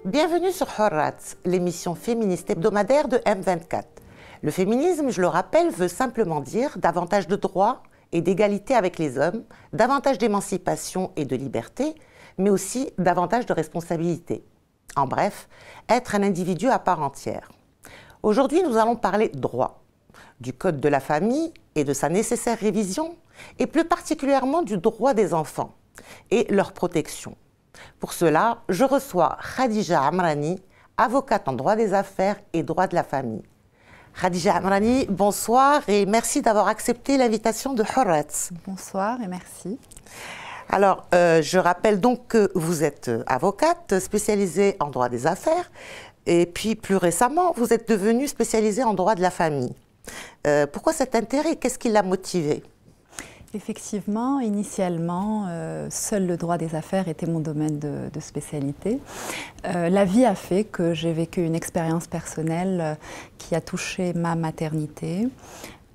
Bienvenue sur Hurrat, l'émission féministe hebdomadaire de M24. Le féminisme, je le rappelle, veut simplement dire davantage de droits et d'égalité avec les hommes, davantage d'émancipation et de liberté, mais aussi davantage de responsabilité. En bref, être un individu à part entière. Aujourd'hui, nous allons parler droit, du Code de la famille et de sa nécessaire révision, et plus particulièrement du droit des enfants et leur protection. Pour cela, je reçois Khadija Amrani, avocate en droit des affaires et droit de la famille. Khadija Amrani, bonsoir et merci d'avoir accepté l'invitation de Hurrat. Bonsoir et merci. Alors, je rappelle donc que vous êtes avocate spécialisée en droit des affaires et puis plus récemment, vous êtes devenue spécialisée en droit de la famille. Pourquoi cet intérêt? Qu'est-ce qui l'a motivé? Effectivement, initialement, seul le droit des affaires était mon domaine de spécialité. La vie a fait que j'ai vécu une expérience personnelle qui a touché ma maternité,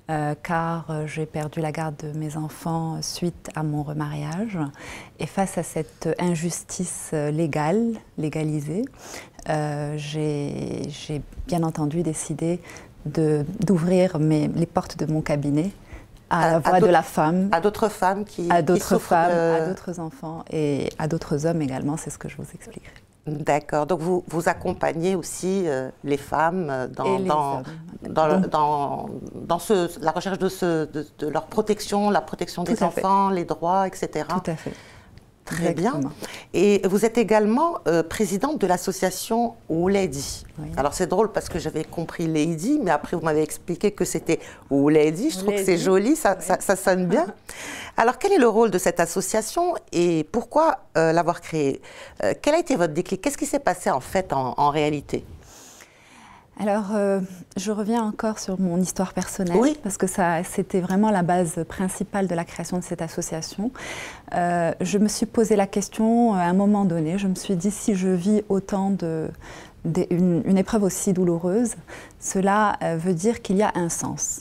car j'ai perdu la garde de mes enfants suite à mon remariage. Et face à cette injustice légalisée, j'ai bien entendu décidé d'ouvrir les portes de mon cabinet à la voix de la femme, à d'autres femmes à d'autres femmes, à d'autres enfants et à d'autres hommes également, c'est ce que je vous expliquerai. D'accord, donc vous accompagnez aussi les femmes dans la recherche de leur protection, la protection des enfants, les droits, etc. Tout à fait. Très bien. Et vous êtes également présidente de l'association Ouledi. Oui. Alors c'est drôle parce que j'avais compris Lady, mais après vous m'avez expliqué que c'était Ouledi. Je trouve que c'est joli, ça sonne bien. Alors quel est le rôle de cette association et pourquoi l'avoir créée? Quel a été votre déclic? Qu'est-ce qui s'est passé en fait en réalité? Alors, je reviens encore sur mon histoire personnelle, oui, parce que c'était vraiment la base principale de la création de cette association. Je me suis posé la question à un moment donné, je me suis dit si je vis autant une épreuve aussi douloureuse, cela veut dire qu'il y a un sens.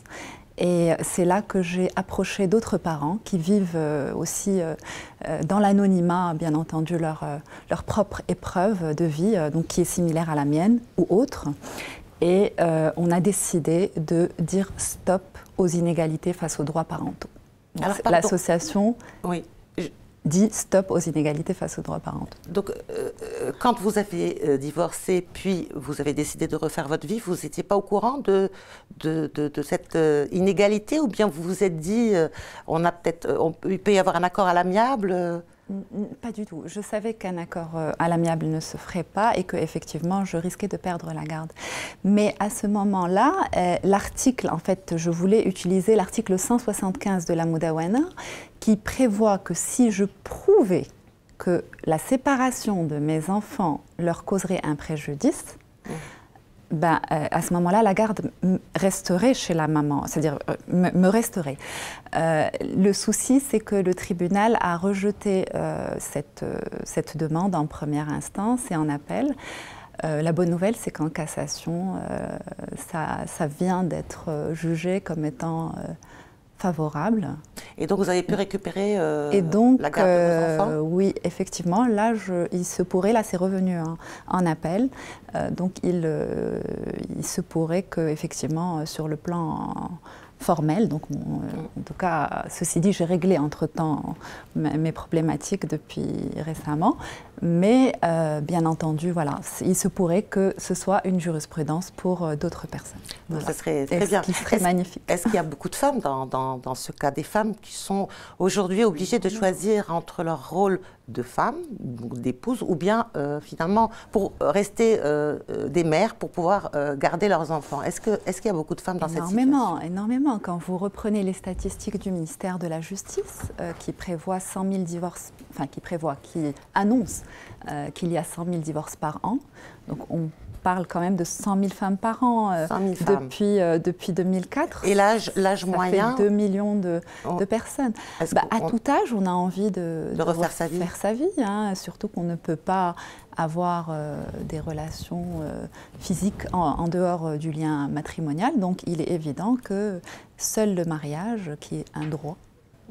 Et c'est là que j'ai approché d'autres parents qui vivent aussi dans l'anonymat, bien entendu, leur propre épreuve de vie, donc qui est similaire à la mienne ou autre. Et on a décidé de dire stop aux inégalités face aux droits parentaux. L'association dit stop aux inégalités face aux droits parentaux. Donc, quand vous avez divorcé, puis vous avez décidé de refaire votre vie, vous n'étiez pas au courant de cette inégalité, ou bien vous vous êtes dit, il peut y avoir un accord à l'amiable? Pas du tout. Je savais qu'un accord à l'amiable ne se ferait pas et qu'effectivement, je risquais de perdre la garde. Mais à ce moment-là, l'article, en fait, je voulais utiliser l'article 175 de la Mudawana qui prévoit que si je prouvais que la séparation de mes enfants leur causerait un préjudice, à ce moment-là, la garde resterait chez la maman, c'est-à-dire me resterait. Le souci, c'est que le tribunal a rejeté cette demande en première instance et en appel. La bonne nouvelle, c'est qu'en cassation, ça vient d'être jugé comme étant favorable. Et donc, vous avez pu récupérer la garde de vos enfants? Oui, effectivement. Là, il se pourrait, là, c'est revenu en appel. Donc, il se pourrait que, effectivement, sur le plan formel, donc en tout cas, ceci dit, j'ai réglé entre-temps mes problématiques depuis récemment, mais bien entendu, voilà, il se pourrait que ce soit une jurisprudence pour d'autres personnes. Voilà. Ça serait très bien. Ce qui serait magnifique. Est-ce qu'il y a beaucoup de femmes dans ce cas, des femmes qui sont aujourd'hui obligées de choisir entre leur rôle de femme, d'épouse, ou bien finalement pour rester des mères, pour pouvoir garder leurs enfants? Est-ce qu'il y a beaucoup de femmes dans cette situation? Énormément. Quand vous reprenez les statistiques du ministère de la Justice, qui prévoit 100 000 divorces, qui annonce qu'il y a 100 000 divorces par an, donc on parle quand même de 100 000 femmes par an depuis 2004. Et l'âge moyen? Ça fait 2 millions de personnes. À tout âge, on a envie de refaire sa vie, hein, surtout qu'on ne peut pas avoir des relations physiques en dehors du lien matrimonial. Donc il est évident que seul le mariage, qui est un droit,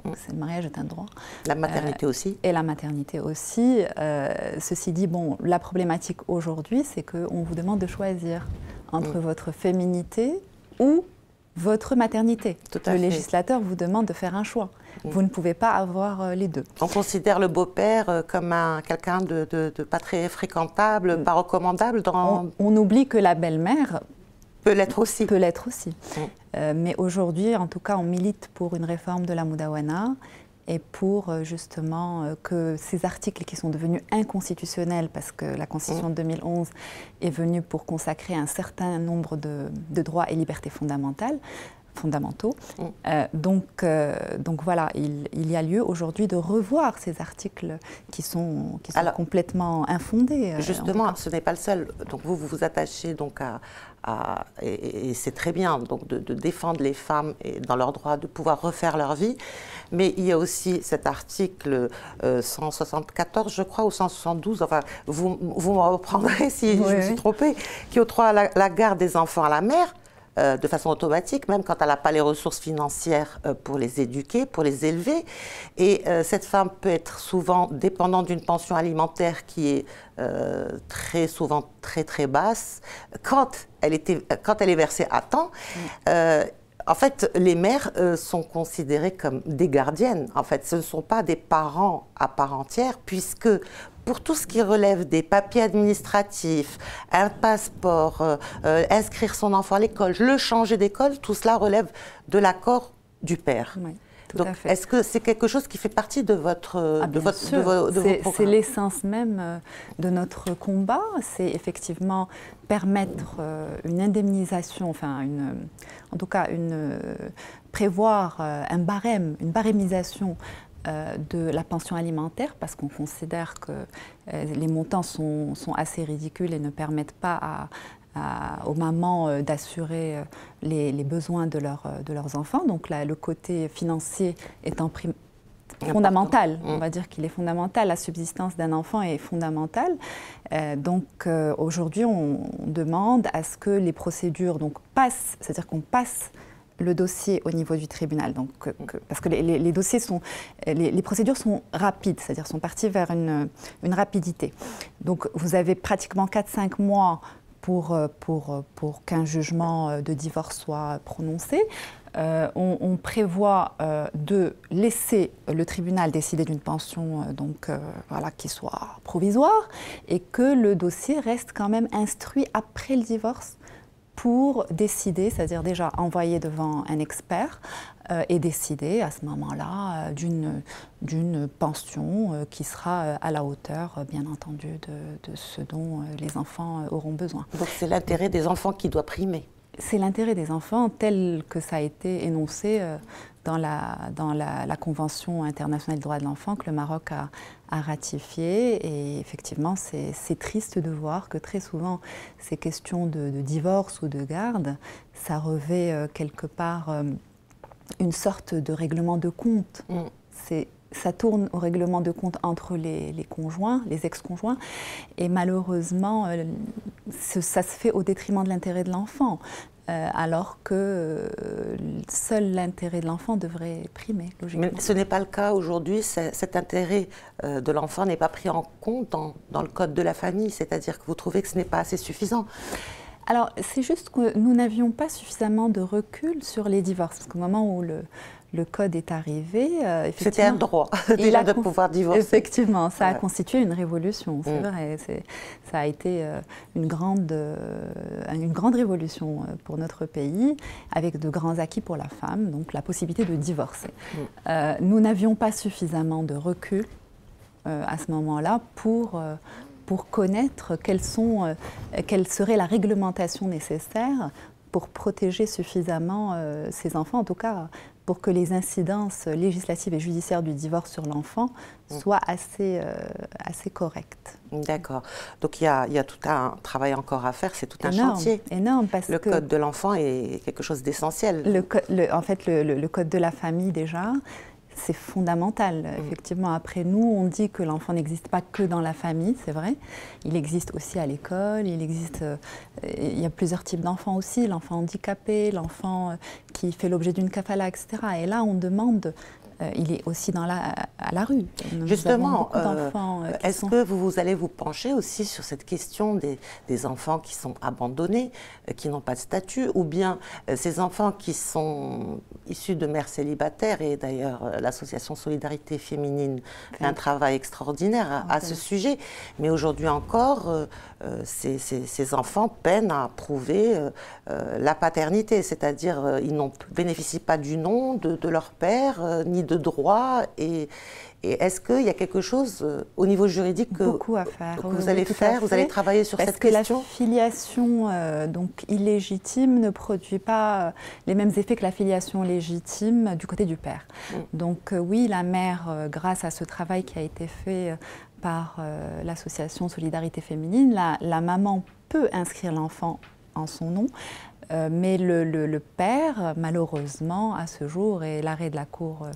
Le mariage est un droit. La maternité aussi. Et la maternité aussi. Ceci dit, bon, la problématique aujourd'hui, c'est qu'on vous demande de choisir entre votre féminité ou votre maternité. Le législateur vous demande de faire un choix. Vous ne pouvez pas avoir les deux. On considère le beau-père comme quelqu'un de pas très fréquentable, pas recommandable dans... On oublie que la belle-mère peut l'être aussi. Peut l'être aussi. Mais aujourd'hui, en tout cas, on milite pour une réforme de la Mudawana et pour justement que ces articles qui sont devenus inconstitutionnels, parce que la Constitution de 2011 est venue pour consacrer un certain nombre de droits et libertés fondamentaux. Donc voilà, il y a lieu aujourd'hui de revoir ces articles qui sont complètement infondés. Justement, ce n'est pas le seul. Donc vous vous attachez donc et c'est très bien donc de défendre les femmes et dans leur droit de pouvoir refaire leur vie. Mais il y a aussi cet article 174, je crois, ou 172, enfin, vous me reprendrez si je me suis trompée, qui octroie la garde des enfants à la mère, de façon automatique, même quand elle n'a pas les ressources financières pour les éduquer, pour les élever. Et cette femme peut être souvent dépendante d'une pension alimentaire qui est très souvent très basse. Quand elle est versée à temps, en fait, les mères sont considérées comme des gardiennes. En fait, ce ne sont pas des parents à part entière, puisque pour tout ce qui relève des papiers administratifs, un passeport, inscrire son enfant à l'école, le changer d'école, tout cela relève de l'accord du père. Oui. Donc, est-ce que c'est quelque chose qui fait partie de votre programme ? C'est l'essence même de notre combat, c'est effectivement permettre une indemnisation, enfin en tout cas prévoir un barème, une barémisation de la pension alimentaire, parce qu'on considère que les montants sont assez ridicules et ne permettent pas aux mamans d'assurer les besoins de leurs enfants. Donc là, le côté financier est fondamental. On va dire qu'il est fondamental. La subsistance d'un enfant est fondamentale. Donc aujourd'hui, on demande à ce que les procédures passent, c'est-à-dire qu'on passe le dossier au niveau du tribunal, parce que les dossiers les procédures sont rapides, c'est-à-dire sont parties vers une rapidité. Donc vous avez pratiquement 4-5 mois pour qu'un jugement de divorce soit prononcé. On prévoit de laisser le tribunal décider d'une pension qui soit provisoire et que le dossier reste quand même instruit après le divorce pour décider, c'est-à-dire déjà envoyer devant un expert et décider à ce moment-là d'une pension qui sera à la hauteur, bien entendu, de ce dont les enfants auront besoin. Donc c'est l'intérêt des enfants qui doit primer. C'est l'intérêt des enfants tel que ça a été énoncé dans la Convention internationale des droits de l'enfant que le Maroc a ratifiée. Et effectivement, c'est triste de voir que très souvent, ces questions de divorce ou de garde, ça revêt quelque part une sorte de règlement de compte. Ça tourne au règlement de compte entre les conjoints, les ex-conjoints, et malheureusement, ça se fait au détriment de l'intérêt de l'enfant, alors que seul l'intérêt de l'enfant devrait primer, logiquement. Mais ce n'est pas le cas aujourd'hui, cet intérêt de l'enfant n'est pas pris en compte dans le code de la famille, c'est-à-dire que vous trouvez que ce n'est pas assez suffisant ? Alors, c'est juste que nous n'avions pas suffisamment de recul sur les divorces, parce qu'au moment où le code est arrivé, c'était un droit déjà de pouvoir divorcer. Effectivement, ça a constitué une révolution, c'est vrai. Ça a été une grande révolution pour notre pays, avec de grands acquis pour la femme, donc la possibilité de divorcer. Nous n'avions pas suffisamment de recul à ce moment-là pour connaître quelle serait la réglementation nécessaire pour protéger suffisamment ces enfants, en tout cas pour que les incidences législatives et judiciaires du divorce sur l'enfant soient assez correctes. D'accord. Donc il y a tout un travail encore à faire, c'est tout un chantier. Énorme, parce que le code de l'enfant est quelque chose d'essentiel. En fait, le code de la famille déjà, c'est fondamental. Effectivement, après nous, on dit que l'enfant n'existe pas que dans la famille, c'est vrai. Il existe aussi à l'école, il y a plusieurs types d'enfants aussi, l'enfant handicapé, l'enfant qui fait l'objet d'une kafala, etc. Et là, on demande il est aussi à la rue. Justement, est-ce que vous allez vous pencher aussi sur cette question des enfants qui sont abandonnés, qui n'ont pas de statut, ou bien ces enfants qui sont issus de mères célibataires, et d'ailleurs l'association Solidarité Féminine fait un travail extraordinaire à ce sujet, mais aujourd'hui encore, ces enfants peinent à prouver la paternité, c'est-à-dire ils ne bénéficient pas du nom de leur père, ni de droit, et est-ce qu'il y a quelque chose au niveau juridique que vous allez faire, vous allez travailler sur cette question? Parce que la filiation donc illégitime ne produit pas les mêmes effets que la filiation légitime du côté du père. Donc oui, la mère, grâce à ce travail qui a été fait par l'association Solidarité Féminine, la maman peut inscrire l'enfant en son nom, mais le père, malheureusement, à ce jour, et l'arrêt de la Cour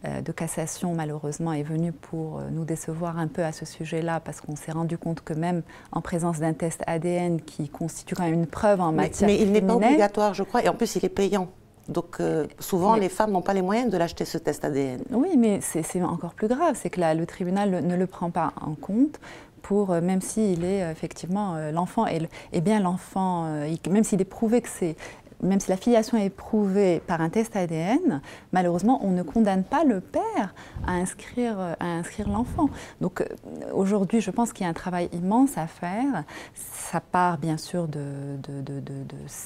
de cassation, malheureusement, est venu pour nous décevoir un peu à ce sujet-là, parce qu'on s'est rendu compte que même en présence d'un test ADN qui constitue quand même une preuve en matière mais il n'est pas obligatoire, je crois, et en plus il est payant. Donc souvent les femmes n'ont pas les moyens de l'acheter, ce test ADN. Oui, mais c'est encore plus grave, c'est que le tribunal ne le prend pas en compte. Même s'il est effectivement l'enfant, et bien l'enfant, même s'il est prouvé que même si la filiation est prouvée par un test ADN, malheureusement, on ne condamne pas le père à inscrire l'enfant. Donc aujourd'hui, je pense qu'il y a un travail immense à faire. Ça part bien sûr de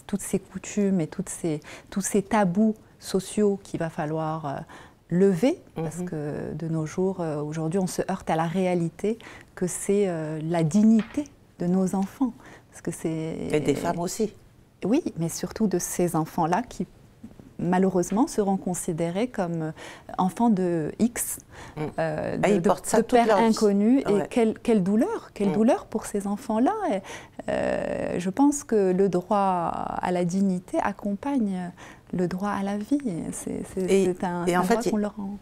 toutes ces coutumes et tous ces tabous sociaux qu'il va falloir lever, parce que de nos jours, aujourd'hui, on se heurte à la réalité que c'est la dignité de nos enfants. Parce que et des femmes aussi. Oui, mais surtout de ces enfants-là qui, malheureusement, seront considérés comme enfants de X, de pères inconnus. Et quelle douleur pour ces enfants-là. Je pense que le droit à la dignité accompagne le droit à la vie. C'est un droit qu'on leur rend.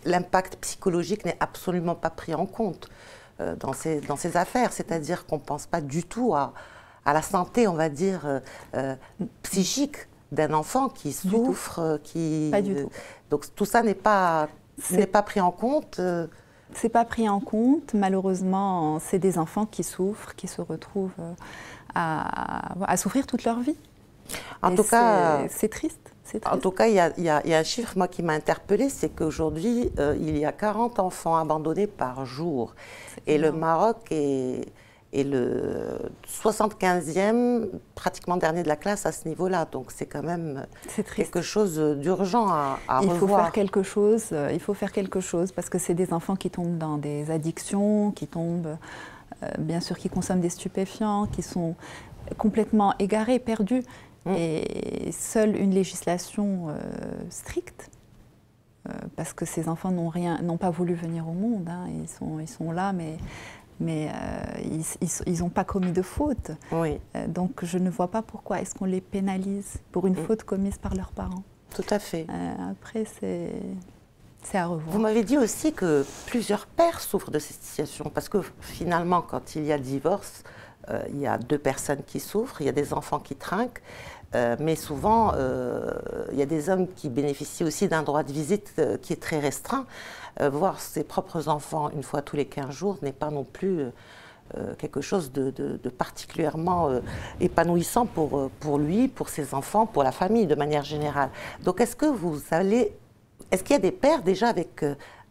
L'impact psychologique n'est absolument pas pris en compte dans ces affaires. C'est-à-dire qu'on ne pense pas du tout à la santé, on va dire, psychique d'un enfant qui souffre, Pas du tout. Donc tout ça n'est pas pris en compte. C'est pas pris en compte. Malheureusement, c'est des enfants qui souffrent, qui se retrouvent à souffrir toute leur vie. En tout cas, c'est triste. En tout cas, il y a un chiffre moi, qui m'a interpellée, c'est qu'aujourd'hui, il y a 40 enfants abandonnés par jour. Et le Maroc est le 75e, pratiquement dernier de la classe à ce niveau-là. Donc c'est quand même quelque chose d'urgent à revoir. Il faut faire quelque chose parce que c'est des enfants qui tombent dans des addictions, qui tombent, bien sûr, qui consomment des stupéfiants, qui sont complètement égarés, perdus. Et seule une législation stricte, parce que ces enfants n'ont pas voulu venir au monde, hein, ils sont là, mais ils n'ont pas commis de faute. Oui. Donc je ne vois pas pourquoi est-ce qu'on les pénalise pour une faute commise par leurs parents. Tout à fait. Après, c'est à revoir. Vous m'avez dit aussi que plusieurs pères souffrent de cette situation, parce que finalement, quand il y a divorce, il y a deux personnes qui souffrent, il y a des enfants qui trinquent, mais souvent, il y a des hommes qui bénéficient aussi d'un droit de visite qui est très restreint. Voir ses propres enfants une fois tous les 15 jours n'est pas non plus quelque chose de particulièrement épanouissant pour lui, pour ses enfants, pour la famille de manière générale. Donc est-ce qu'il y a des pères déjà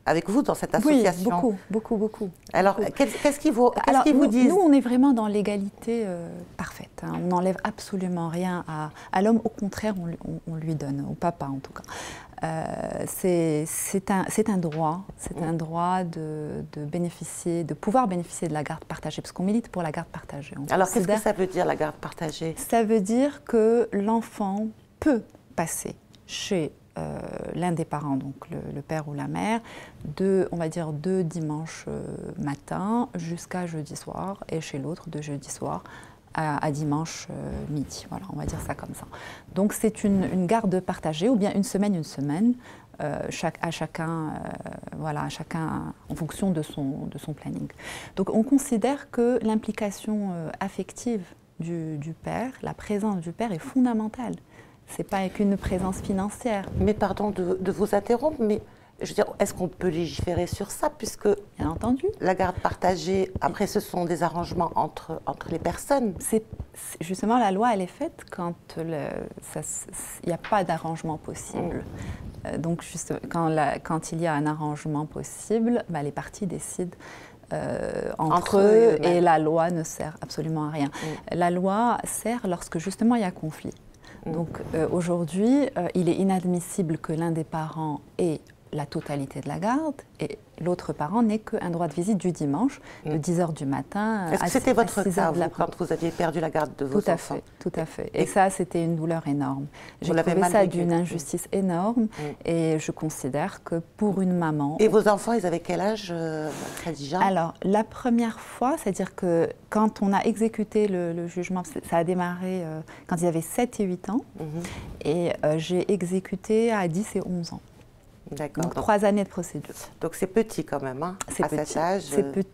avec vous dans cette association? Oui, beaucoup. Alors, qu'est-ce qu'ils vous disent? Nous, on est vraiment dans l'égalité parfaite. Hein. On n'enlève absolument rien à l'homme. Au contraire, on lui donne, au papa en tout cas. C'est un droit. C'est un droit de pouvoir bénéficier de la garde partagée, parce qu'on milite pour la garde partagée. Alors, qu'est-ce que ça veut dire, la garde partagée? Ça veut dire que l'enfant peut passer chez l'un des parents, donc le père ou la mère, on va dire de dimanche matin jusqu'à jeudi soir, et chez l'autre de jeudi soir à dimanche midi. Voilà, on va dire ça comme ça. Donc c'est une garde partagée, ou bien une semaine, à chacun en fonction de son planning. Donc on considère que l'implication affective du père, la présence du père est fondamentale. C'est pas qu'une présence financière. Mais pardon de vous interrompre, mais je veux dire, est-ce qu'on peut légiférer sur ça, puisque Bien entendu. la garde partagée, après ce sont des arrangements entre les personnes. Justement, la loi, elle est faite quand il n'y a pas d'arrangement possible. Donc, juste, quand il y a un arrangement possible, bah, les parties décident entre eux et la loi ne sert absolument à rien. La loi sert lorsque justement il y a conflit. Donc aujourd'hui, il est inadmissible que l'un des parents ait la totalité de la garde et l'autre parent n'ait qu'un droit de visite du dimanche de 10h du matin à 6h de l'après-midi. Est-ce que c'était votre cas, vous, quand vous aviez perdu la garde de vos enfants? Tout à fait. Et ça, c'était une douleur énorme. J'ai trouvé ça d'une injustice énorme et je considère que pour une maman... Et vos enfants, ils avaient quel âge, Khadija? Alors, la première fois, c'est-à-dire que quand on a exécuté le jugement, ça a démarré quand ils avaient 7 et 8 ans et j'ai exécuté à 10 et 11 ans. D'accord. Donc 3 années de procédure. Donc c'est petit quand même, hein, à cet âge.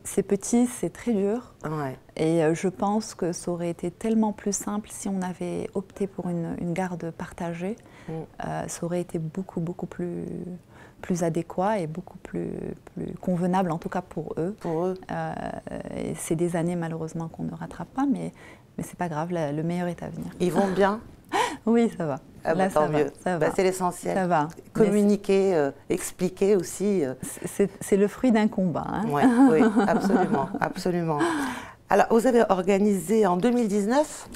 C'est petit, c'est très dur. Ouais. Et je pense que ça aurait été tellement plus simple si on avait opté pour une garde partagée. Ça aurait été beaucoup plus adéquat et beaucoup plus convenable, en tout cas pour eux. Et c'est des années malheureusement qu'on ne rattrape pas, mais c'est pas grave, le meilleur est à venir. Ils vont bien? Oui, ça va. Ah bah, là, tant mieux. Bah, c'est l'essentiel. Ça va. Communiquer, expliquer aussi. C'est le fruit d'un combat. Hein. Ouais, oui, absolument, absolument. Alors, vous avez organisé en 2019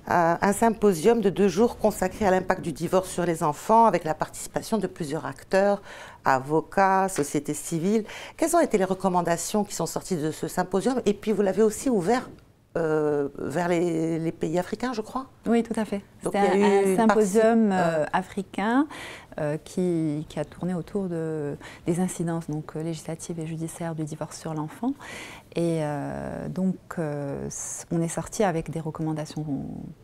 un symposium de 2 jours consacré à l'impact du divorce sur les enfants, avec la participation de plusieurs acteurs, avocats, société civile. Quelles ont été les recommandations qui sont sorties de ce symposium? Et puis, vous l'avez aussi ouvert vers les pays africains, je crois? Oui, tout à fait. C'était un symposium africain qui a tourné autour des incidences donc, législatives et judiciaires du divorce sur l'enfant. Et donc, on est sorti avec des recommandations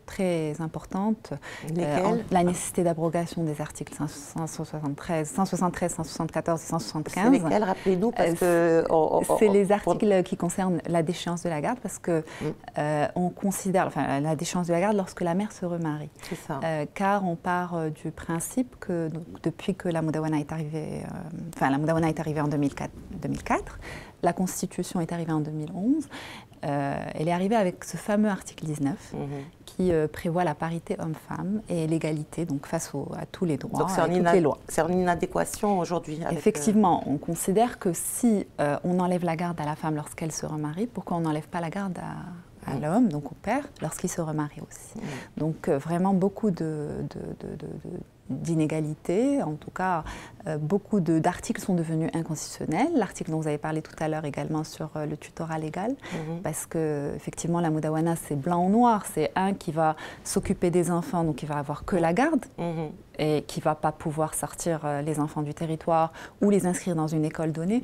très importantes. Lesquelles? La nécessité d'abrogation des articles 173, 174 et 175. C'est lesquels? Rappelez-nous, parce que... C'est les articles qui concernent la déchéance de la garde, parce que on considère, enfin, la déchéance de la garde lorsque la mère se remarie. C'est ça. Car on part du principe que donc, depuis que la Mudawana est arrivée, la Mudawana est arrivée en 2004, la Constitution est arrivée en 2011. Elle est arrivée avec ce fameux article 19 qui prévoit la parité homme-femme et l'égalité donc face à tous les droits et toutes les lois. C'est en inadéquation aujourd'hui. Effectivement, on considère que si on enlève la garde à la femme lorsqu'elle se remarie, pourquoi on n'enlève pas la garde à l'homme, donc au père, lorsqu'il se remarie aussi. Donc vraiment beaucoup d'inégalités, en tout cas beaucoup d'articles sont devenus inconstitutionnels. L'article dont vous avez parlé tout à l'heure également sur le tutorat légal, parce que effectivement la Mudawana c'est blanc ou noir, c'est un qui va s'occuper des enfants, donc il va avoir que la garde, et qui ne va pas pouvoir sortir les enfants du territoire ou les inscrire dans une école donnée.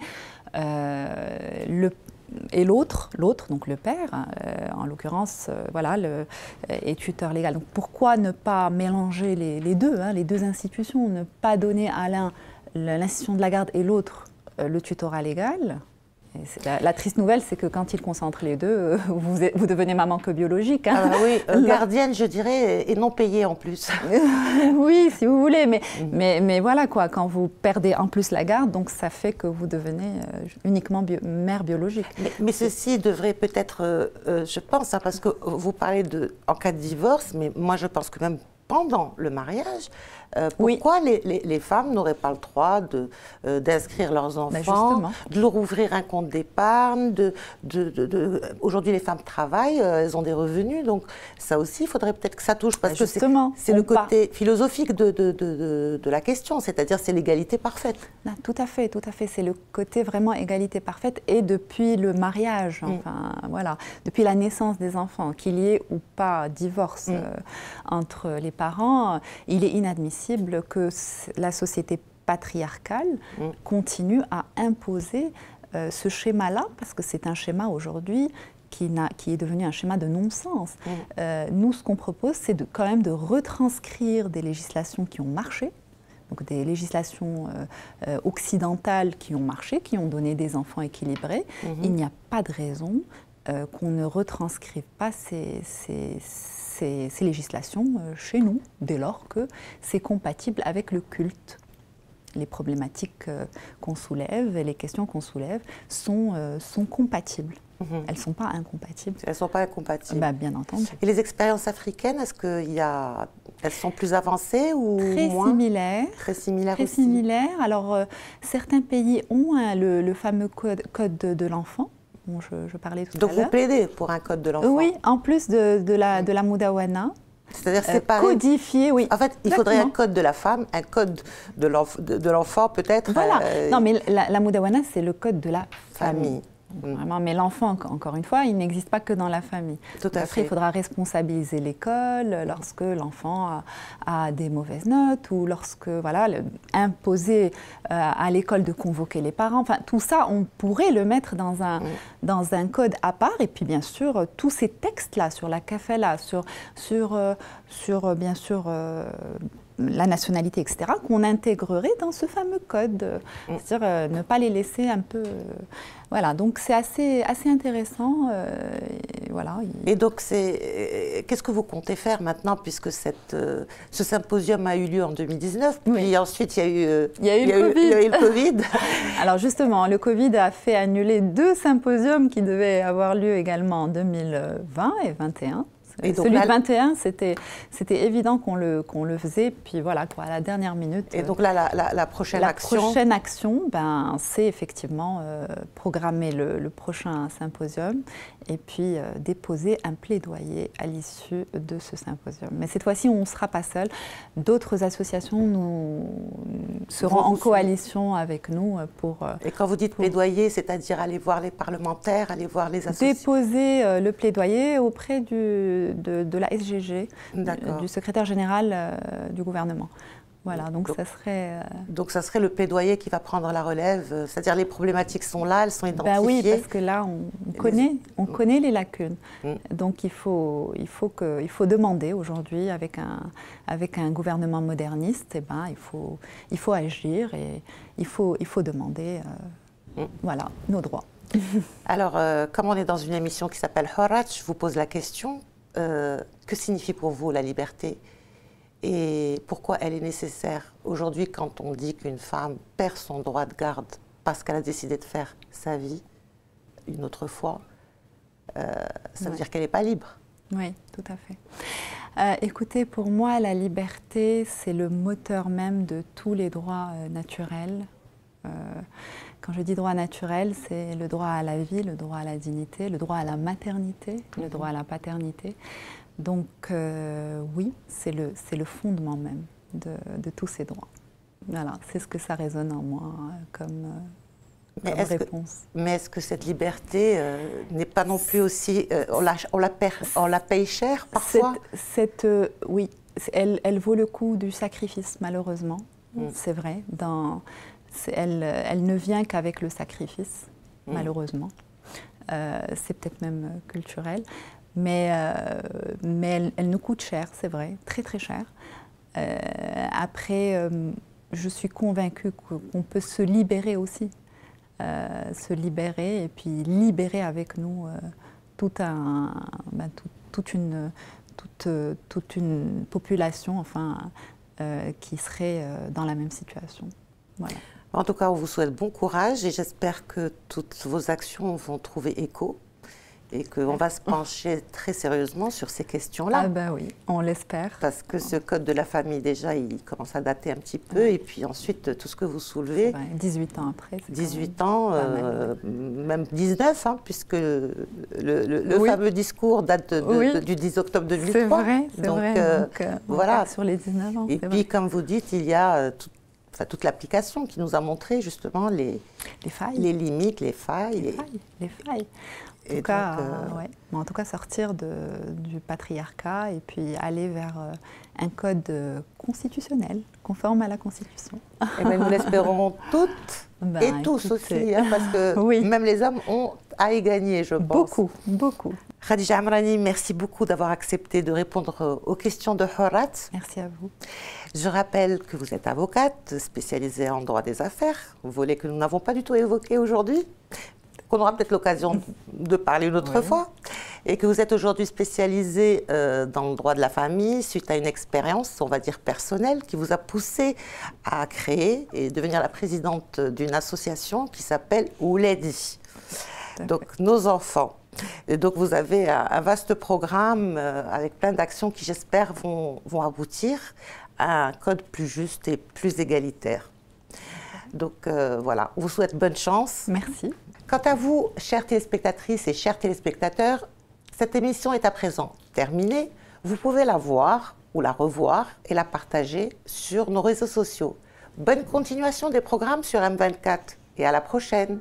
Et l'autre, donc le père, en l'occurrence, est tuteur légal. Donc pourquoi ne pas mélanger les deux, les deux institutions, ne pas donner à l'un l'institution de la garde et l'autre le tutorat légal? La triste nouvelle, c'est que quand ils concentrent les deux, vous devenez maman que biologique. Hein. Oui, gardienne, je dirais, et non payée en plus. Oui, si vous voulez, mais voilà quoi, quand vous perdez en plus la garde, donc ça fait que vous devenez uniquement mère biologique. Mais ceci devrait peut-être, je pense, parce que vous parlez en cas de divorce, mais moi je pense que même pendant le mariage, pourquoi les femmes n'auraient pas le droit d'inscrire leurs enfants, de leur ouvrir un compte d'épargne, aujourd'hui les femmes travaillent, elles ont des revenus, donc ça aussi il faudrait peut-être que ça touche, parce que c'est le côté philosophique de la question, c'est-à-dire c'est l'égalité parfaite. Non, tout à fait, c'est le côté vraiment égalité parfaite, et depuis le mariage, depuis la naissance des enfants, qu'il y ait ou pas divorce entre les parents, il est inadmissible que la société patriarcale continue à imposer ce schéma-là, parce que c'est un schéma aujourd'hui qui est devenu un schéma de non-sens. Nous, ce qu'on propose, c'est quand même de retranscrire des législations qui ont marché, donc des législations occidentales qui ont marché, qui ont donné des enfants équilibrés. Il n'y a pas de raison qu'on ne retranscrive pas ces législations chez nous, dès lors que c'est compatible avec le culte. Les problématiques qu'on soulève et les questions qu'on soulève sont compatibles. Elles ne sont pas incompatibles. Elles ne sont pas incompatibles. Bah, bien entendu. Et les expériences africaines, est-ce qu'elles sont plus avancées ou très moins similaires. Très similaires Très aussi. similaires. Alors, certains pays ont le fameux code de l'enfant. Bon, je parlais tout à l'heure. Donc vous plaidez pour un code de l'enfant? Oui, en plus de la Mudawana. C'est-à-dire séparé. Codifié, oui. En fait, il faudrait un code de la femme, un code de l'enfant peut-être. Voilà. Non, mais la Mudawana, c'est le code de la famille. Vraiment, mais l'enfant, encore une fois, il n'existe pas que dans la famille. Tout à fait. Après, il faudra responsabiliser l'école lorsque l'enfant a des mauvaises notes ou lorsque, voilà, imposer à l'école de convoquer les parents. Enfin, tout ça, on pourrait le mettre dans un code à part. Et puis, bien sûr, tous ces textes-là sur la kafala, sur bien sûr, la nationalité, etc., qu'on intégrerait dans ce fameux code. C'est-à-dire ne pas les laisser un peu... voilà, donc c'est assez intéressant. Voilà. Et donc, qu'est-ce que vous comptez faire maintenant, puisque ce symposium a eu lieu en 2019, puis ensuite il y a eu le Covid. Alors justement, le Covid a fait annuler 2 symposiums qui devaient avoir lieu également en 2020 et 2021. Et donc, celui de 21, c'était évident qu'on le faisait, puis voilà, quoi, à la dernière minute. Et donc là, la prochaine action La prochaine action, c'est effectivement programmer le prochain symposium et puis déposer un plaidoyer à l'issue de ce symposium. Mais cette fois-ci, on ne sera pas seul. D'autres associations seront en coalition avec nous pour... Et quand vous dites plaidoyer, c'est-à-dire aller voir les parlementaires, aller voir les associations? Déposer le plaidoyer auprès de la SGG, du secrétaire général du gouvernement. Voilà, donc ça serait... Donc ça serait le plaidoyer qui va prendre la relève, c'est-à-dire les problématiques sont là, elles sont identifiées. Oui, parce que là, on connaît les lacunes. Donc il faut demander aujourd'hui, avec un gouvernement moderniste, il faut agir et il faut demander voilà, nos droits. Alors, comme on est dans une émission qui s'appelle Horat, je vous pose la question, que signifie pour vous la liberté ? Et pourquoi elle est nécessaire aujourd'hui quand on dit qu'une femme perd son droit de garde parce qu'elle a décidé de faire sa vie une autre fois, ça veut dire qu'elle n'est pas libre. Oui, tout à fait. Écoutez, pour moi, la liberté, c'est le moteur même de tous les droits naturels. Quand je dis droit naturel, c'est le droit à la vie, le droit à la dignité, le droit à la maternité, le droit à la paternité. Donc oui, c'est le fondement même de tous ces droits. Voilà, c'est ce que ça résonne en moi comme réponse. Mais est-ce que cette liberté n'est pas non plus aussi... on la paye cher parfois? Oui, elle vaut le coup du sacrifice, malheureusement. C'est vrai. Elle ne vient qu'avec le sacrifice, malheureusement. C'est peut-être même culturel. Mais elle nous coûte cher, c'est vrai, très très cher. Après, je suis convaincue qu'on peut se libérer aussi. Se libérer et puis libérer avec nous toute une population qui serait dans la même situation. Voilà. En tout cas, on vous souhaite bon courage et j'espère que toutes vos actions vont trouver écho. Et qu'on va se pencher très sérieusement sur ces questions-là. Ah ben oui, on l'espère. Parce que ce code de la famille, déjà, il commence à dater un petit peu. Et puis ensuite, tout ce que vous soulevez... 18 ans après. 18 ans, même 19, puisque le fameux discours date du 10 octobre 2003. C'est vrai, c'est vrai. Donc, voilà. Sur les 19 ans. Et puis, comme vous dites, il y a toute l'application qui nous a montré justement les failles. Les limites, les failles. Les failles. En tout cas, sortir du patriarcat et puis aller vers un code constitutionnel, conforme à la Constitution. Et nous l'espérons toutes et tous aussi, parce que même les hommes ont à y gagner, je pense. Beaucoup, beaucoup. Khadija Amrani, merci beaucoup d'avoir accepté de répondre aux questions de Horat. Merci à vous. Je rappelle que vous êtes avocate spécialisée en droit des affaires, un volet que nous n'avons pas du tout évoqué aujourd'hui. qu'on aura peut-être l'occasion de parler une autre fois, et que vous êtes aujourd'hui spécialisée dans le droit de la famille suite à une expérience, on va dire personnelle, qui vous a poussé à créer et devenir la présidente d'une association qui s'appelle Ouledi. Donc, nos enfants. Et donc, vous avez un vaste programme avec plein d'actions qui, j'espère, vont aboutir à un code plus juste et plus égalitaire. Donc, voilà, on vous souhaite bonne chance. Merci. Quant à vous, chères téléspectatrices et chers téléspectateurs, cette émission est à présent terminée. Vous pouvez la voir ou la revoir et la partager sur nos réseaux sociaux. Bonne continuation des programmes sur M24 et à la prochaine.